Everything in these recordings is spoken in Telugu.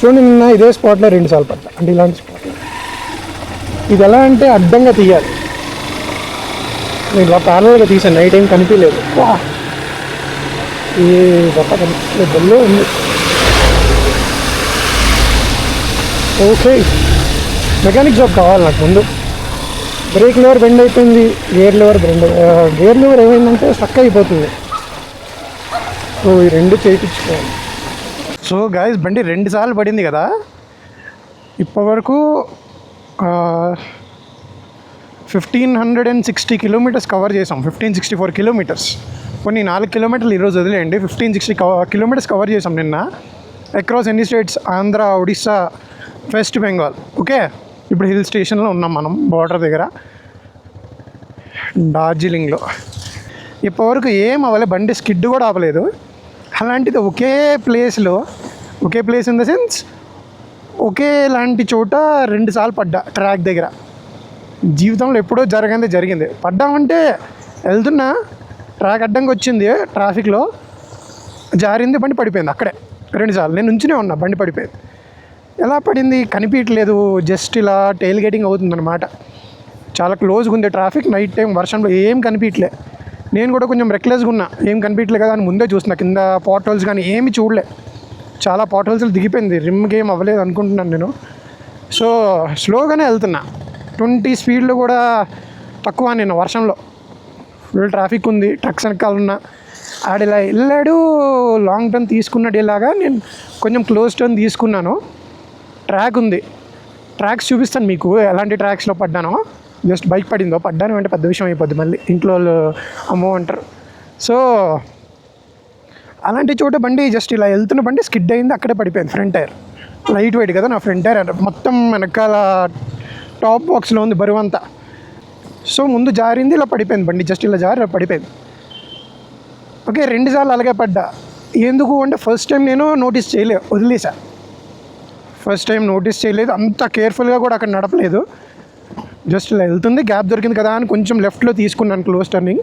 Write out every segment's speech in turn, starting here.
చూడండి, నిన్న ఇదే స్పాట్లో 2 సార్లు పడ్డా. అంటే ఇలాంటి స్పాట్లో ఇది ఎలా అంటే అడ్డంగా తీయాలి. నేను ఇలా ప్యారల్గా తీసాను, నైట్ ఏం కనిపించలేదు. ఈ గొప్ప బెల్లో ఉంది. ఓకే, మెకానిక్ జాబ్ కావాలి నాకు ముందు. బ్రేక్ లివర్ బెండ్ అయిపోయింది, గేర్ లివర్ ఏమైందంటే స్ట్రక్ అయిపోతుంది. సో ఈ 2 చేయించుకోవాలి. సో గాయస్, బండి 2 సార్లు పడింది కదా. ఇప్పటివరకు 1560 కిలోమీటర్స్ కవర్ చేసాం. 1564 కిలోమీటర్స్. కొన్ని 4 కిలోమీటర్లు ఈరోజు వదిలేయండి. 1560 కిలోమీటర్స్ కవర్ చేసాం నిన్న. అక్రాస్ ఎన్ని states? Andhra, Odisha, west Bengal. Okay, ఇప్పుడు హిల్ స్టేషన్లో ఉన్నాం మనం, బార్డర్ దగ్గర, డార్జిలింగ్లో. ఇప్పటివరకు ఏం అవ్వలేదు, బండి స్కిడ్ కూడా ఆపలేదు. అలాంటిది ఒకే ప్లేస్ ఇన్ ద సెన్స్ ఒకేలాంటి చోట 2 సార్లు పడ్డా ట్రాక్ దగ్గర. జీవితంలో ఎప్పుడో జరిగింది. పడ్డామంటే వెళ్తున్నా, ట్రాక్ అడ్డంగా వచ్చింది, ట్రాఫిక్లో జారింది, బండి పడిపోయింది అక్కడే 2 సార్లు. నేను నుంచునే ఉన్నా, బండి పడిపోయింది. ఎలా పడింది కనిపించట్లేదు, జస్ట్ ఇలా టెయిల్ గేటింగ్ అవుతుందన్నమాట. చాలా క్లోజ్గా ఉంది ట్రాఫిక్, నైట్ టైం వర్షంలో ఏం కనిపించలే. నేను కూడా కొంచెం రెక్లెస్గా ఉన్నా, ఏం కనిపించలే కదా అని ముందే చూస్తున్నా. కింద పాట్ హోల్స్ కానీ ఏమి చూడలే, చాలా పాట్ హోల్స్లో దిగిపోయింది. రిమ్కి ఏం అవ్వలేదు అనుకుంటున్నాను నేను. సో స్లోగానే వెళ్తున్నా, 20 స్పీడ్లో కూడా తక్కువ. నేను వర్షంలో ఫుల్ ట్రాఫిక్ ఉంది, ట్రక్స్ వెనకాలన్నా. ఆడిలా వెళ్ళాడు, లాంగ్ టర్న్ తీసుకున్నాడు. ఇలాగా నేను కొంచెం క్లోజ్ టర్న్ తీసుకున్నాను. ట్రాక్ ఉంది, ట్రాక్స్ చూపిస్తాను మీకు ఎలాంటి ట్రాక్స్లో పడ్డానో. జస్ట్ బైక్ పడ్డాను అంటే పెద్ద విషయం అయిపోద్ది, మళ్ళీ ఇంట్లో వాళ్ళు అమ్మో అంటారు. సో అలాంటి చోట బండి జస్ట్ ఇలా వెళ్తున్న బండి స్కిడ్ అయింది, అక్కడే పడిపోయింది. ఫ్రంట్ టైర్ లైట్ వెయిట్ కదా, నా ఫ్రంట్ టైర్ మొత్తం వెనకాల టాప్ బాక్స్లో ఉంది బరువంతా. సో ముందు జారింది, ఇలా పడిపోయింది బండి, జస్ట్ ఇలా జారి పడిపోయింది. ఓకే, 2 సార్లు అలాగే పడ్డా. ఎందుకు అంటే ఫస్ట్ టైం నేను నోటీస్ వదిలేసా. ఫస్ట్ టైం నోటీస్ చేయలేదు, అంత కేర్ఫుల్గా కూడా అక్కడ నడపలేదు. జస్ట్ ఇలా వెళ్తుంది, గ్యాప్ దొరికింది కదా అని కొంచెం లెఫ్ట్లో తీసుకున్నాను క్లోజ్ టర్నింగ్.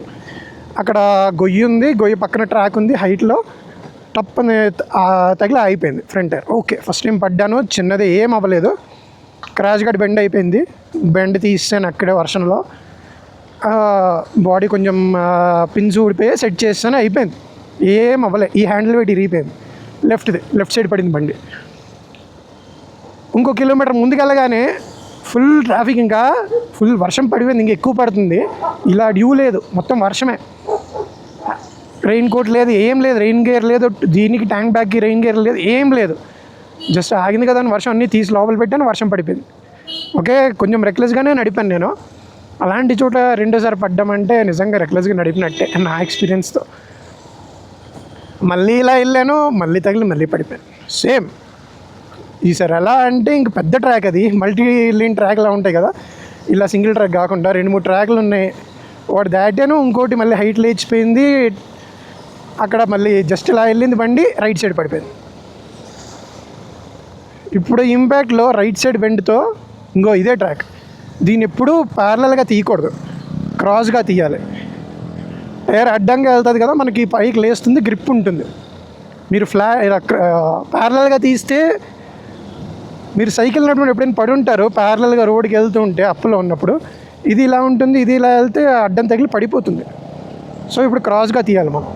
అక్కడ గొయ్యి ఉంది, గొయ్యి పక్కన ట్రాక్ ఉంది హైట్లో. టప్పని తగిలి అయిపోయింది front tyre. Okay, first time పడ్డాను, చిన్నది ఏం అవ్వలేదు. క్రాష్ గార్డ్ బెండ్ అయిపోయింది, బెండ్ తీసాను అక్కడే వర్షంలో. బాడీ కొంచెం పిన్స్ ఊడిపోయి సెట్ చేస్తాను, అయిపోయింది, ఏం అవ్వలేదు. ఈ హ్యాండిల్ వెయిట్ ఇరిగిపోయింది, లెఫ్ట్ సైడ్ పడింది బండి. ఇంకో కిలోమీటర్ ముందుకెళ్ళగానే ఫుల్ ట్రాఫిక్, ఇంకా ఫుల్ వర్షం పడిపోయింది, ఇంకా ఎక్కువ పడుతుంది. ఇలా డ్యూ లేదు, మొత్తం వర్షమే. రెయిన్ కోట్ లేదు, ఏం లేదు, రెయిన్ గేర్ లేదు, దీనికి ట్యాంక్ బ్యాగ్కి రెయిన్ గేర్ లేదు, ఏం లేదు. జస్ట్ ఆగింది కదా అని వర్షం అన్నీ తీసి లోపల పెట్టాను, వర్షం పడిపోయింది. ఓకే, కొంచెం రెక్లెస్గానే నడిపాను నేను. అలాంటి చోట 2 సార్లు పడ్డామంటే నిజంగా రెక్లెస్గా నడిపినట్టే నా ఎక్స్పీరియన్స్తో. మళ్ళీ ఇలా వెళ్ళాను, మళ్ళీ తగిలి మళ్ళీ పడిపోయాను సేమ్. ఈసారి ఎలా అంటే ఇంక పెద్ద ట్రాక్, అది మల్టీ లేన్ ట్రాక్లా ఉంటాయి కదా, ఇలా సింగిల్ ట్రాక్ కాకుండా 2-3 ట్రాక్లు ఉన్నాయి. వాడు దాటాను, ఇంకోటి మళ్ళీ హైట్ లేచిపోయింది. అక్కడ మళ్ళీ జస్ట్ ఇలా వెళ్ళింది బండి, రైట్ సైడ్ పడిపోయింది. ఇప్పుడు ఇంపాక్ట్లో రైట్ సైడ్ బెండ్తో ఇంకో ఇదే ట్రాక్. దీన్ని ఎప్పుడు ప్యారలల్గా తీయకూడదు, క్రాస్గా తీయాలి. టైర్ అడ్డంగా వెళ్తుంది కదా, మనకి పైకి లేస్తుంది, గ్రిప్ ఉంటుంది. మీరు ఇలా ప్యారలల్గా తీస్తే, మీరు సైకిల్ నడుపునప్పుడు ఎప్పుడైనా పడి ఉంటారు ప్యారలల్గా రోడ్కి వెళ్తూ ఉంటే అప్పులో ఉన్నప్పుడు, ఇది ఇలా ఉంటుంది, ఇది ఇలా వెళ్తే అడ్డం తగిలి పడిపోతుంది. సో ఇప్పుడు క్రాస్గా తీయాలి మనం.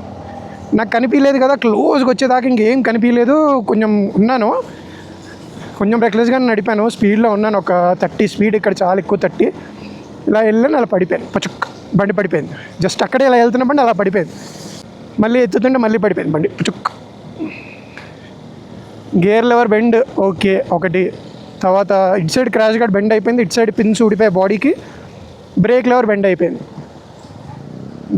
నాకు కనిపించలేదు కదా, క్లోజ్గా వచ్చేదాకా ఇంకేం కనిపించలేదు. కొంచెం ఉన్నాను, కొంచెం రెక్లెస్గా నడిపాను, స్పీడ్లో ఉన్నాను, ఒక 30 స్పీడ్, ఇక్కడ చాలా ఎక్కువ 30. ఇలా వెళ్ళాను, అలా పడిపోయాను, పచుక్ బండి పడిపోయింది. జస్ట్ అక్కడే ఇలా వెళ్తున్న బండి అలా పడిపోయింది. మళ్ళీ ఎత్తుతుంటే మళ్ళీ పడిపోయింది బండి, పచుక్. గేర్ లివర్ బెండ్ ఓకే ఒకటి, తర్వాత ఇటు సైడ్ క్రాష్ గార్డ్ బెండ్ అయిపోయింది, ఇటు సైడ్ పిన్స్ ఊడిపోయి బాడీకి. బ్రేక్ లివర్ బెండ్ అయిపోయింది.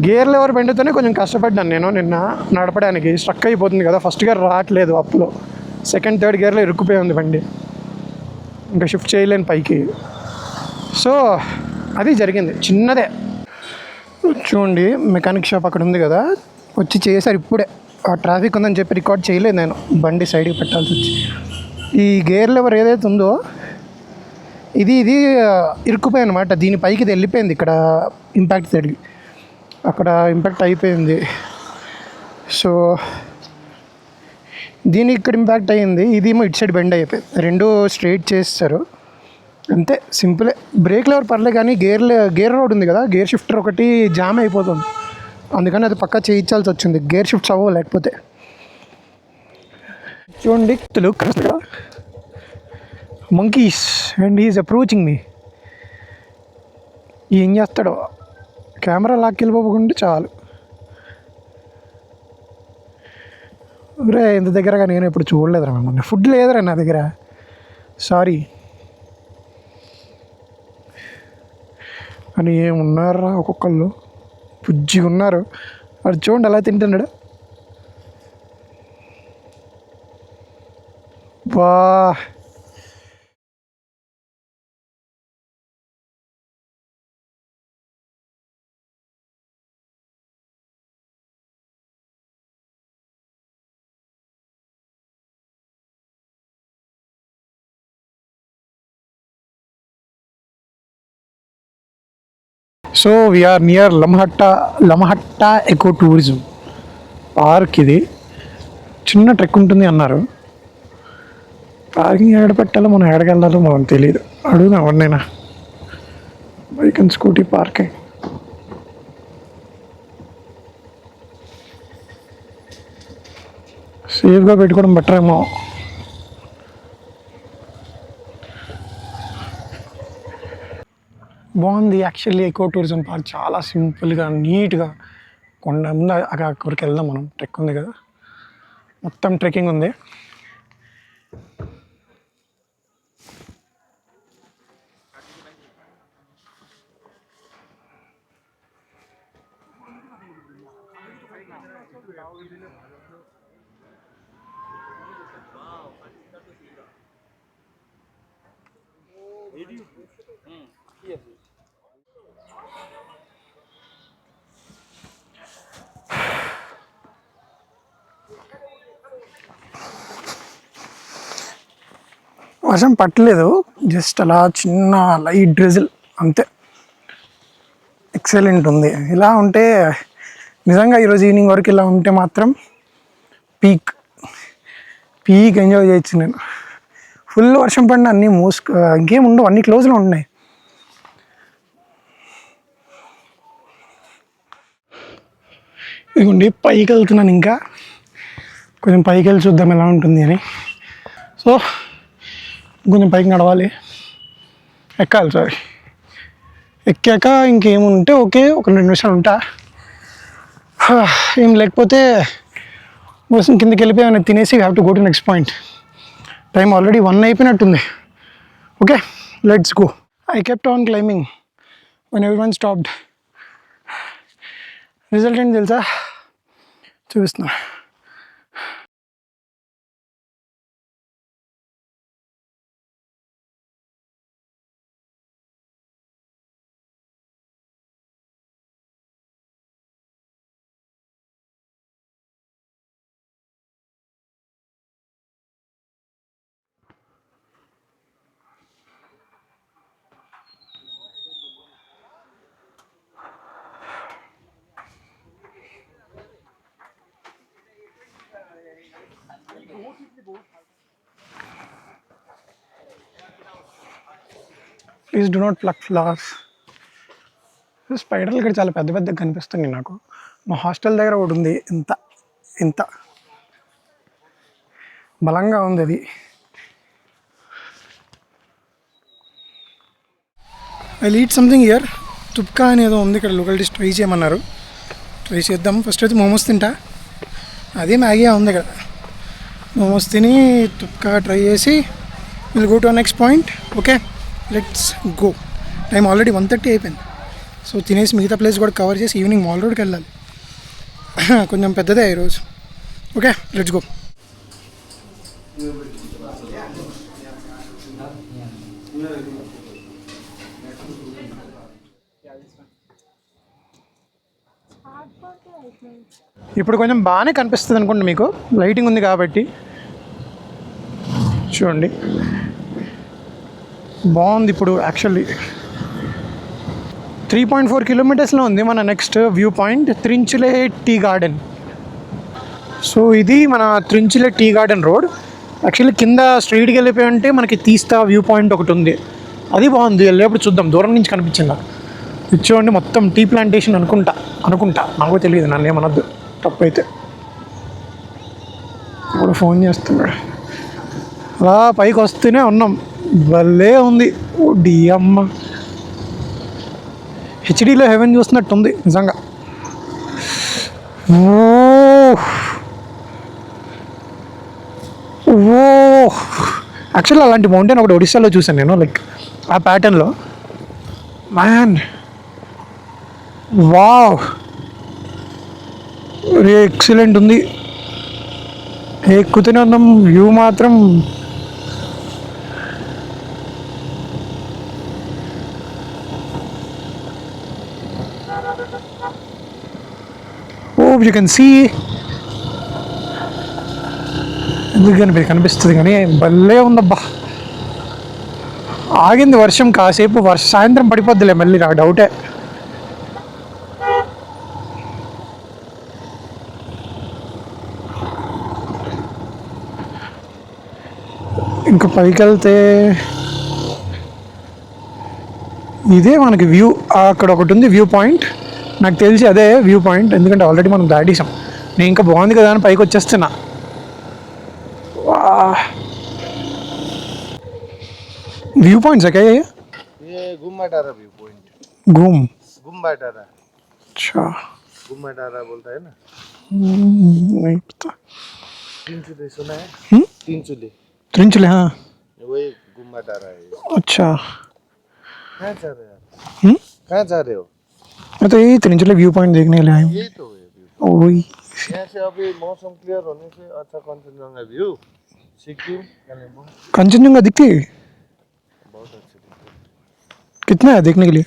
గేర్ లివర్ బెండ్తోనే కొంచెం కష్టపడ్డాను నేను నిన్న నడపడానికి. స్ట్రక్ అయిపోతుంది కదా, ఫస్ట్ గేర్ రావట్లేదు అప్పులో, సెకండ్ థర్డ్ గేర్లో ఇరుక్కుపోయి ఉంది బండి, ఇంకా షిఫ్ట్ చేయలేను పైకి. సో అది జరిగింది, చిన్నదే. చూడండి మెకానిక్ షాప్ అక్కడ ఉంది కదా, వచ్చి చేశారు ఇప్పుడే. ఆ ట్రాఫిక్ ఉందని చెప్పి రికార్డ్ చేయలేదు నేను, బండి సైడ్కి పెట్టాల్సి వచ్చి. ఈ గేర్ లివర్ ఏదైతే ఉందో ఇది ఇరుక్కుపోయి అనమాట, దీని పైకి ఇది వెళ్ళిపోయింది. ఇక్కడ ఇంపాక్ట్ సైడ్కి అక్కడ ఇంపాక్ట్ అయిపోయింది. సో దీని ఇక్కడ ఇంపాక్ట్ అయ్యింది, ఇదేమో ఇటు సైడ్ బెండ్ అయిపోయింది. రెండు స్ట్రైట్ చేస్తారు అంతే, సింపులే. బ్రేక్ లెవర్ పర్లే, కానీ గేర్ రోడ్ ఉంది కదా, గేర్ షిఫ్టర్ ఒకటి జామ్ అయిపోతుంది, అందుకని అది పక్కా చేయించాల్సి వచ్చింది. గేర్ షిఫ్ట్స్ అవ్వవు లేకపోతే. చూడండి మంకీస్ అండ్ ఈజ్ అప్రోచింగ్ మీ. ఏం చేస్తాడో, కెమెరా లాక్కెళ్ళిపోకుండా చాలు. రే ఇంత దగ్గరగా నేను ఎప్పుడు చూడలేదురా మిమ్మల్ని. ఫుడ్ లేదురా నా దగ్గర, సారీ. అని ఏమున్నారా ఒక్కొక్కళ్ళు, పుజ్జిగా ఉన్నారు. అది చూడండి ఎలా తింటున్నాడు. వా so we're near Lamahatta eco tourism park. ఇది చిన్న ట్రెక్ ఉంటుంది అన్నారు. పార్కింగ్ ఎక్కడ పెట్టాలో, మనం ఎక్కడికి వెళ్ళాలో మనం తెలియదు. అడుగుదాం ఎవరినైనా. Bike and scooty parking. సేఫ్గా పెట్టుకోవడం బెటర్ ఏమో. బాగుంది యాక్చువల్లీ ఎకో టూరిజం పార్క్, చాలా సింపుల్గా నీట్గా. కొండ ముందు అక్కడికి వెళ్దాం మనం. ట్రెక్ ఉంది కదా, మొత్తం ట్రెక్కింగ్ ఉంది. వర్షం పట్టలేదు, జస్ట్ అలా చిన్న లైట్ డ్రిజిల్ అంతే. ఎక్సలెంట్ ఉంది. ఇలా ఉంటే నిజంగా ఈరోజు ఈవినింగ్ వరకు ఇలా ఉంటే మాత్రం పీక్ ఎంజాయ్ చేయొచ్చు నేను. ఫుల్ వర్షం పడిన అన్నీ ఇంకేం ఉండవు, అన్ని క్లోజ్లో ఉన్నాయి. ఇదిగోండి పైకి వెళ్తున్నాను, ఇంకా కొంచెం పైకి వెళ్ళి చూద్దాం ఎలా ఉంటుంది అని. సో కొంచెం పైకి నడవాలి, ఎక్కాలి. సారీ, ఎక్కాక ఇంకేముంటే ఓకే, ఒక 2 నిమిషాలు ఉంటా. ఏం లేకపోతే కోసం కిందకి వెళ్ళిపోయి ఏమైనా తినేసి have to go to next point. Time already 1 అయిపోయినట్టుంది. Okay, let's go. I kept on climbing when everyone stopped. Result ఏంటి తెలుసా, చూపిస్తున్నా. Please do not pluck flowers. స్పైడర్లు ఇక్కడ చాలా పెద్ద పెద్దగా కనిపిస్తుంది నాకు. మా హాస్టల్ దగ్గర ఒకటి ఉంది, ఇంత బలంగా ఉంది అది. I lead something here. తుప్కా అనేదో ఉంది ఇక్కడ, లోకల్ డిష్ ట్రై చేయమన్నారు. ట్రై చేద్దాం. ఫస్ట్ అయితే మోమోస్ తింటా, అదే మ్యాగీ ఉంది ఇక్కడ. మోమోస్ తిని తుప్కా ట్రై చేసి will go to next point. Okay, let's go. Time already 1:30 అయిపోయింది. సో తినేసి మిగతా ప్లేస్ కూడా కవర్ చేసి ఈవినింగ్ మాల్ రోడ్కి వెళ్ళాలి. కొంచెం పెద్దదే ఈరోజు. Okay, let's go. ఇప్పుడు కొంచెం బాగానే కనిపిస్తుంది అనుకోండి మీకు, లైటింగ్ ఉంది కాబట్టి. చూడండి బాగుంది ఇప్పుడు. యాక్చువల్లీ 3.4 కిలోమీటర్స్లో ఉంది మన next view point, Tinchuley tea garden. So ఇది మన Tinchuley tea garden road. Actually కింద స్ట్రైట్కి వెళ్ళిపోయి ఉంటే మనకి తీస్తా వ్యూ పాయింట్ ఒకటి ఉంది, అది బాగుంది. వెళ్ళేప్పుడు చూద్దాం, దూరం నుంచి కనిపించింది నాకు. ఇచ్చోండి మొత్తం టీ ప్లాంటేషన్ అనుకుంటా నాకు తెలియదు, నన్ను ఏమనొద్దు తప్పు అయితే. ఇప్పుడు ఫోన్ చేస్తున్నాడు. అలా పైకి వస్తూనే ఉన్నాం, భలే ఉంది. ఓ డి అమ్మ, హెచ్డీలో హెవెన్ చూస్తున్నట్టుంది నిజంగా. ఓ ఓ యాక్చువల్లీ అలాంటి మౌంటైన్ ఒకటి ఒడిస్సాలో చూసాను నేను, లైక్ ఆ ప్యాటర్న్లో. మ్యాన్ వావ్, ఎక్సలెంట్ ఉంది. ఎక్కుతూనే ఉన్నాం, వ్యూ మాత్రం యూ కెన్ సీ. ఎందుకు కనిపిస్తుంది కానీ భలే ఉందబ్బా. ఆగింది వర్షం కాసేపు, సాయంత్రం పడిపోద్దిలే మళ్ళీ, నాకు డౌటే. ఇంకా పైకి వెళ్తే ఇదే మనకి వ్యూ. అక్కడ ఒకటి ఉంది వ్యూ పాయింట్, నాకు తెలిసి అదే వ్యూ పాయింట్, ఎందుకంటే ఆల్రెడీ మనం దాటేసాం. నేను ఇంకా బాగుంది కదా అని పైకి వచ్చేస్తున్నా. व्यू पॉइंट्स है क्या ये गुम अटारा व्यू पॉइंट। गुम अटारा। अच्छा, गुम अटारा बोलता है ना। नहीं पता। तीन चूल्हे सुना है? तीन चूल्हे हाँ, वही गुम अटारा है। अच्छा, कहाँ जा रहे हो? कहाँ जा रहे हो? मैं तो यही तीन चूल्हे व्यू पॉइंट देखने के लिए आया हूँ। यही तो है व्यू। वही यहाँ से अभी मौसम क्लियर होने से अच्छा कंचनजंगा व्यू, सिक्किम, कंचनजंगा दिखती है। बहुत अच्छी दिखती है। कितना है देखने के लिए?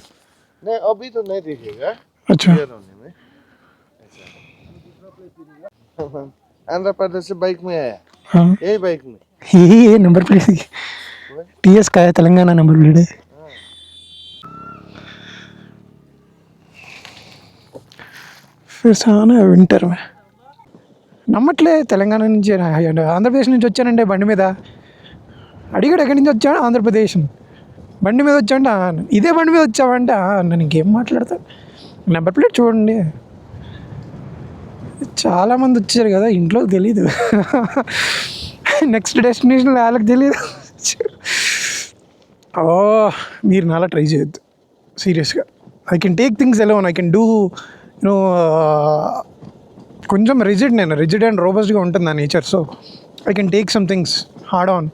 नहीं अभी तो नहीं दिखेगा, अच्छा, क्लियर होने में। आंध्र प्रदेश से बाइक में आया। हाँ यही बाइक में ये नंबर प्लेट टीएस का है, तेलंगाना नंबर प्लेट है। फिर से आना है विंटर में। నమ్మట్లే, తెలంగాణ నుంచి ఆంధ్రప్రదేశ్ నుంచి వచ్చానంటే బండి మీద. అడిగాడు ఎక్కడి నుంచి వచ్చాడు, ఆంధ్రప్రదేశ్ బండి మీద వచ్చాంటే, ఇదే బండి మీద వచ్చావంటే నన్ను ఇంకేం మాట్లాడతాను. నెంబర్ ప్లేట్ చూడండి. చాలామంది వచ్చారు కదా, ఇంట్లో తెలీదు. నెక్స్ట్ డెస్టినేషన్ వాళ్ళకి తెలియదు. ఓ మీరు నాలా ట్రై చేయొద్దు సీరియస్గా. I can take things alone, I can do you know. కొంచెం రిజిడ్ అండ్ రోబస్ట్గా ఉంటుంది నా nature. So I can take some things hard on.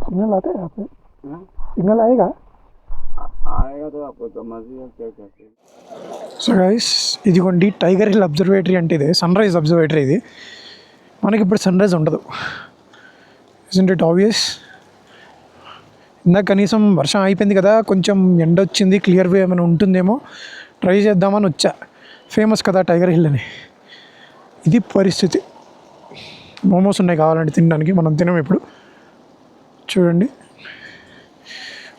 Signal आता है यहाँ पे? सिग्नल आएगा? आएगा तो आपको समझ ही क्या कहते हैं। సో గైస్, ఇదిగోండి టైగర్ హిల్ అబ్జర్వేటరీ అంటే ఇదే, సన్ రైజ్ అబ్జర్వేటరీ ఇది. మనకి ఇప్పుడు సన్ రైజ్ ఉండదు, ఇజంట్ ఇట్ ఆబ్వియస్. ఇందాక కనీసం వర్షం అయిపోయింది కదా, కొంచెం ఎండ వచ్చింది, క్లియర్ వే ఏమైనా ఉంటుందేమో ట్రై చేద్దామని వచ్చా. ఫేమస్ కదా టైగర్ హిల్ అని. ఇది పరిస్థితి. మోమోస్ ఉన్నాయి కావాలంటే తినడానికి, మనం తినం ఇప్పుడు. చూడండి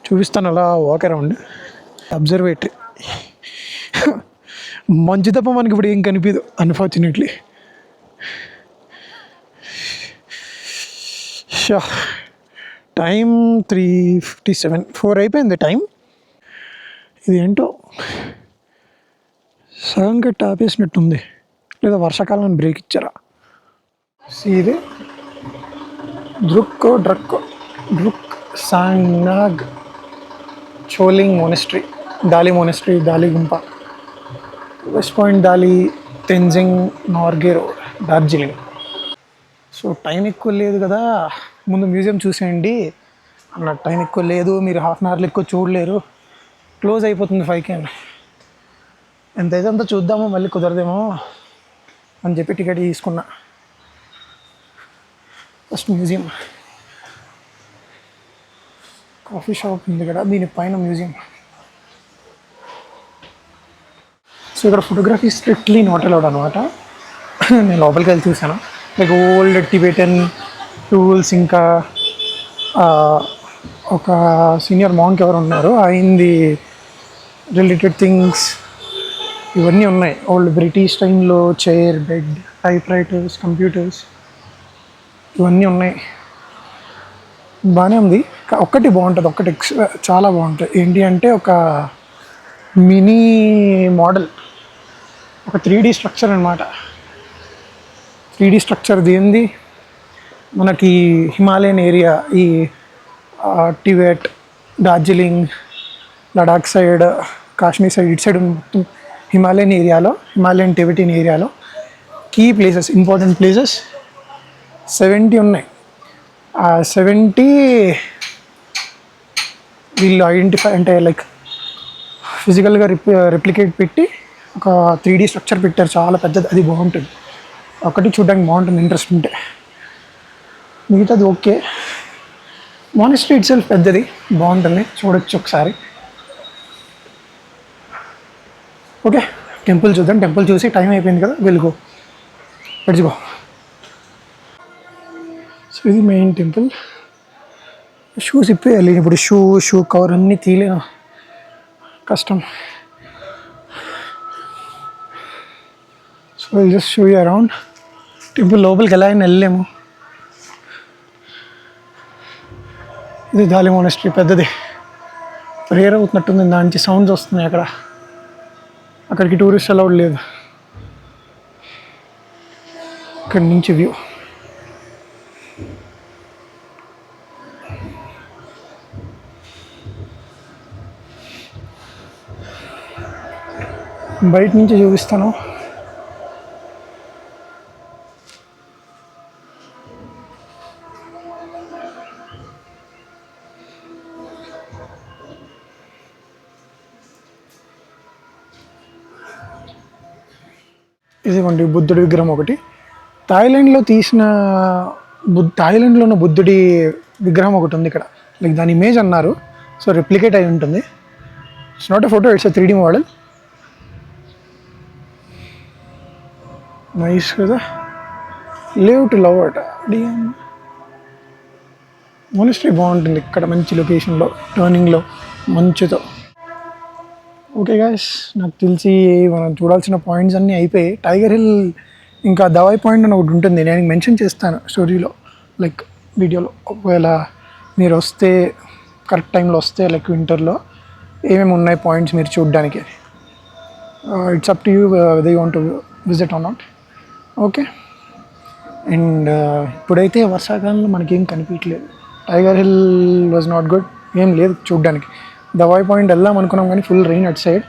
చూపిస్తాను, అలా వాక్ అరౌండ్ అబ్జర్వేటరీ. మంచి తప్ప మనకి ఇప్పుడు ఏం కనిపించదు అన్ఫార్చునేట్లీ. టైం 3:57, 4 అయిపోయింది టైం. ఇది ఏంటో సగం కట్టి ఆపేసినట్టుంది, లేదా వర్షాకాలం బ్రేక్ ఇచ్చారా. ఇది Druk Sangag Choling monastery, Dali monastery, Dali Gompa, west point Dali, Tenzing Norgay road, Darjeeling. So time ఎక్కువ లేదు కదా, ముందు మ్యూజియం చూసేయండి అన్న. టైం ఎక్కువ లేదు, మీరు హాఫ్ అన్ అవర్లో ఎక్కువ చూడలేరు, క్లోజ్ అయిపోతుంది 5కి. ఎంతైతే అంత చూద్దామో, మళ్ళీ కుదరదేమో అని చెప్పి టికెట్ తీసుకున్నా. ఫస్ట్ మ్యూజియం, కాఫీ షాప్ ఉంది ఇక్కడ, దీని పైన మ్యూజియం. సో ఇక్కడ ఫోటోగ్రఫీ స్ట్రిక్ట్లీ నాట్ అలౌడ్ అనమాట. నేను లోపలికి వెళ్ళి చూసాను, లైక్ ఓల్డ్ టిబెటన్ టూల్స్, ఇంకా ఒక సీనియర్ మాంక్ ఎవరు ఉన్నారు అయింది రిలేటెడ్ థింగ్స్ ఇవన్నీ ఉన్నాయి. ఓల్డ్ బ్రిటిష్ టైంలో chair, bed, type writers, computers ఇవన్నీ ఉన్నాయి. బాగానే ఉంది. ఒక్కటి బాగుంటుంది, ఒక్కటి చాలా బాగుంటుంది. ఏంటి అంటే ఒక మినీ మోడల్, ఒక 3D స్ట్రక్చర్ అనమాట. 3D స్ట్రక్చర్ దేంది మనకి హిమాలయన్ ఏరియా, ఈ Tibet, Darjeeling, Ladakh side, Kashmir side, ఇటు సైడ్ మొత్తం హిమాలయన్ ఏరియాలో, హిమాలయన్ టిబెటిన్ ఏరియాలో కీ ప్లేసెస్, ఇంపార్టెంట్ ప్లేసెస్ 70 ఉన్నాయి. ఆ 70 వీళ్ళు ఐడెంటిఫై అంటే లైక్ ఫిజికల్గా రిప్లికేట్ పెట్టి ఒక 3D స్ట్రక్చర్ పెట్టారు, చాలా పెద్దది. అది బాగుంటుంది, ఒకటి చూడడానికి బాగుంటుంది ఇంట్రెస్ట్ ఉంటే. మిగతాది ఓకే. మానెస్ట్రీ ఇట్ సెల్ఫ్ పెద్దది, బాగుంటుంది, చూడొచ్చు ఒకసారి. ఓకే, టెంపుల్ చూద్దాం. టెంపుల్ చూసి టైం అయిపోయింది కదా, వెలుగు గడిచిపో. సో ఇది మెయిన్ టెంపుల్. షూస్ ఇప్పేయాలి ఇప్పుడు, షూ కవర్ అన్నీ తీయలేను, కష్టం. So will just shoe you around. Temple లోపలికి ఎలా అయినా వెళ్ళలేము. ఇది దాలి మోనస్ట్రీ, పెద్దది. ప్రేయర్ అవుతున్నట్టుంది, దాని నుంచి సౌండ్స్ వస్తున్నాయి అక్కడ. అక్కడికి టూరిస్ట్ అలౌడ్ లేదు. ఇక్కడి నుంచి వ్యూ. బయట నుంచి చూపిస్తాను. ఇదిగోండి బుద్ధుడి విగ్రహం ఒకటి. థాయిలాండ్లో ఉన్న బుద్ధుడి విగ్రహం ఒకటి ఉంది ఇక్కడ, లైక్ దాని ఇమేజ్ అన్నారు. సో రిప్లికేట్ అయి ఉంటుంది. It's not a photo, it's a 3D model. Nice కదా. లివ్ టు లవ్ అట డిఎం మోనస్ట్రీ బాగుంటుంది ఇక్కడ, మంచి లొకేషన్లో, టర్నింగ్లో, మంచుతో. ఓకే గాయ్స్, నాకు తెలిసి మనం చూడాల్సిన పాయింట్స్ అన్నీ అయిపోయాయి. టైగర్ హిల్ ఇంకా దవాయి పాయింట్ అని ఒకటి ఉంటుంది, నేను మెన్షన్ చేస్తాను స్టోరీలో, లైక్ వీడియోలో. ఒకవేళ మీరు వస్తే, కరెక్ట్ టైంలో వస్తే, లైక్ వింటర్లో ఏమేమి ఉన్నాయి పాయింట్స్ మీరు చూడడానికి. It's up to you whether you want to visit are not. Okay. And ఇప్పుడైతే వర్షాకాలంలో మనకేం కనిపించలేదు. Tiger hill was not good, ఏం లేదు చూడడానికి. దవాయి పాయింట్ వెళ్దాం అనుకున్నాం కానీ ఫుల్ రెయిన్ అట్ సైడ్,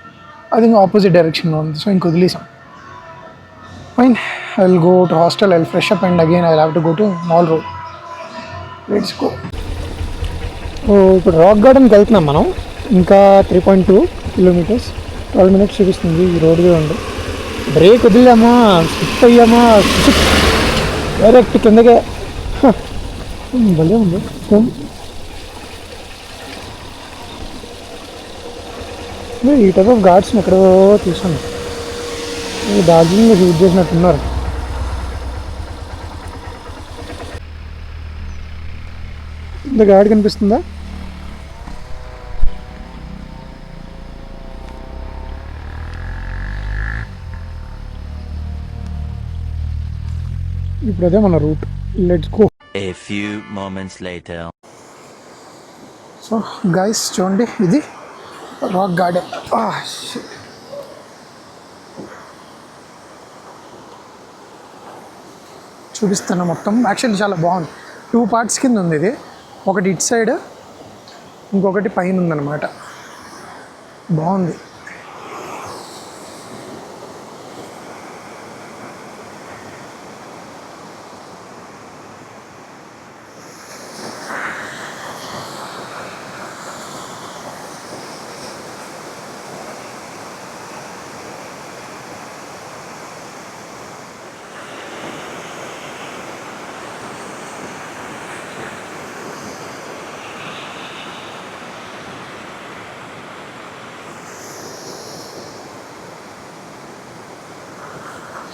అది ఇంకా ఆపోజిట్ డైరెక్షన్లో ఉంది. సో ఇంక వదిలేసాం. Fine, I will go to hostel, I will fresh up and again I have to go to mall road. Let's go. ఇప్పుడు రాక్ గార్డెన్కి వెళ్తున్నాం మనం. ఇంకా 3.2 కిలోమీటర్స్, 12 minutes చూపిస్తుంది ఈ రోడ్ మీద ఉండి. బ్రేక్ వదిలేమా, స్కిప్ అయ్యామా, డైరెక్ట్ కిందకే. భలే ఉంది. ఈ టైప్ ఆఫ్ గార్డ్స్ని ఎక్కడో చూసాను, డార్జిలింగ్లో షూట్ చేసినట్టున్నారు. ఇంత గాడి కనిపిస్తుందా? ఇప్పుడు అదే మన route. Let's go. A few moments later. So guys చూడండి, ఇది రాక్ గార్డెన్. చూపిస్తాను మొత్తం. యాక్చువల్లీ చాలా బాగుంది. 2 parts కింద ఉంది ఇది. ఒకటి ఇటు సైడ్, ఇంకొకటి పైన ఉందన్నమాట. బాగుంది.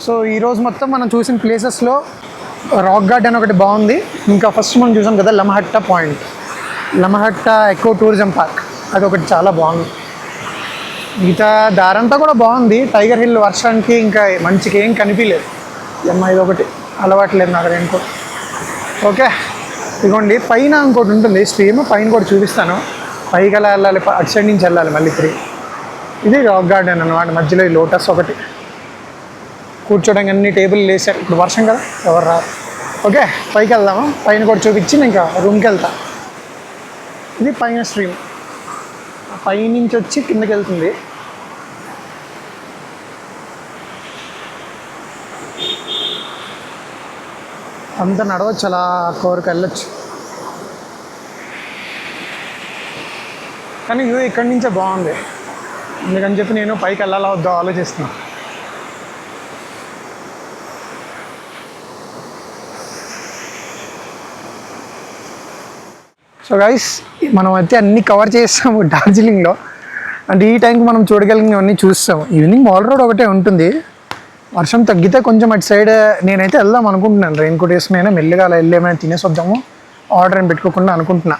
సో ఈరోజు మొత్తం మనం చూసిన ప్లేసెస్లో రాక్ గార్డెన్ ఒకటి బాగుంది. ఇంకా ఫస్ట్ మనం చూసాం కదా లమహట్ట పాయింట్, లమహట్ట ఎకో టూరిజం పార్క్, అదొకటి చాలా బాగుంది. మిగతా దారంతా కూడా బాగుంది. టైగర్ హిల్ వర్షానికి ఇంకా మంచిగా ఏం కనిపించలేదు. ఇది ఒకటి అలవాట్లేదు నాకు రెయిన్కోట్. ఓకే, ఇదిగోండి పైన ఇంకోటి ఉంటుంది స్ట్రీమ్, పైన కూడా చూపిస్తాను. పైకి అలా వెళ్ళాలి, అటు సైడ్ నుంచి వెళ్ళాలి మళ్ళీ 3. ఇది రాక్ గార్డెన్ అన్నమాట. మధ్యలో ఈ లోటస్ ఒకటి, కూర్చోడానికి అన్ని టేబుల్ వేసారు. ఇప్పుడు వర్షం కదా, ఎవరు రారు. ఓకే, పైకి వెళ్దాము. పైన కూడా చూపించి ఇంకా రూమ్కి వెళ్తా. ఇది పైన స్ట్రీమ్, పైనుంచి వచ్చి కిందకి వెళ్తుంది. అంతా నడవచ్చు, అలా కోరికి వెళ్ళొచ్చు. కానీ వ్యూ ఇక్కడి నుంచే బాగుంది. అందుకని చెప్పి నేను పైకి వెళ్ళాలా వద్దా ఆలోచిస్తున్నాను. సో గైస్, మనం అయితే అన్నీ కవర్ చేస్తాము డార్జిలింగ్లో. అంటే ఈ టైంకి మనం చూడగలిగినవన్నీ చూస్తాము. ఈవినింగ్ మాల్ రోడ్ ఒకటే ఉంటుంది. వర్షం తగ్గితే కొంచెం అటు సైడ్ నేనైతే వెళ్దాం అనుకుంటున్నాను. రెయిన్ కోట్ వేసుకునైనా మెల్లిగా అలా వెళ్ళి ఏమైనా తినేసి వద్దాము, ఆర్డర్ ఏం పెట్టుకోకుండా అనుకుంటున్నా.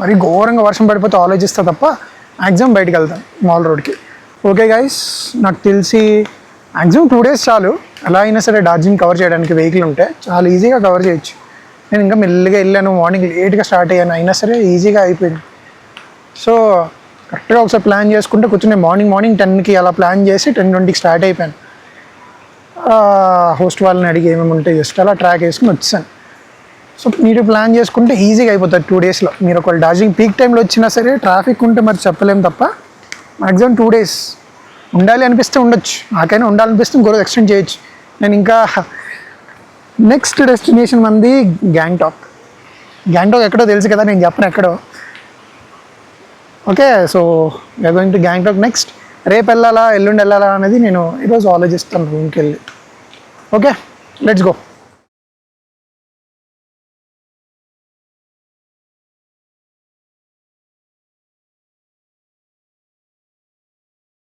మరి ఘోరంగా వర్షం పడిపోతే ఆలోచిస్తా తప్ప మ్యాక్సిమం బయటకు వెళ్తాను మాల్ రోడ్కి. ఓకే గైస్, నాకు తెలిసి మ్యాక్సిమం 2 days చాలు. అలా అయినా సరే డార్జిలింగ్ కవర్ చేయడానికి వెహికల్ ఉంటే చాలా ఈజీగా కవర్ చేయొచ్చు. నేను ఇంకా మెల్లిగా వెళ్ళాను, మార్నింగ్ లేట్గా స్టార్ట్ అయ్యాను, అయినా సరే ఈజీగా అయిపోయింది. సో కరెక్ట్గా ఒకసారి ప్లాన్ చేసుకుంటే కూర్చొని మార్నింగ్ 10కి అలా ప్లాన్ చేసి 10:20కి స్టార్ట్ అయిపోయాను. హోస్ట్ వాళ్ళని అడిగి ఏమేమి ఉంటాయి జస్ట్ అలా ట్రాక్ వేసుకుని వచ్చాను. సో మీరు ప్లాన్ చేసుకుంటే ఈజీగా అయిపోతుంది 2 daysలో. మీరు ఒకవేళ డార్జిలింగ్ పీక్ టైంలో వచ్చినా సరే ట్రాఫిక్ ఉంటే మరి చెప్పలేము తప్ప మ్యాక్సిమం 2 days ఉండాలి అనిపిస్తే ఉండొచ్చు. నాకైనా ఉండాలనిపిస్తే ఇంకో రోజు ఎక్స్టెండ్ చేయొచ్చు. నేను ఇంకా నెక్స్ట్ డెస్టినేషన్ మంది గ్యాంగ్టాక్. గ్యాంగ్టాక్ ఎక్కడో తెలుసు కదా, నేను చెప్పను ఎక్కడో. Okay, so we are going to Gangtok next. రేపు వెళ్ళాలా ఎల్లుండి వెళ్ళాలా అనేది నేను ఈరోజు ఆలోచిస్తాను రూమ్కి వెళ్ళి. Okay, let's go.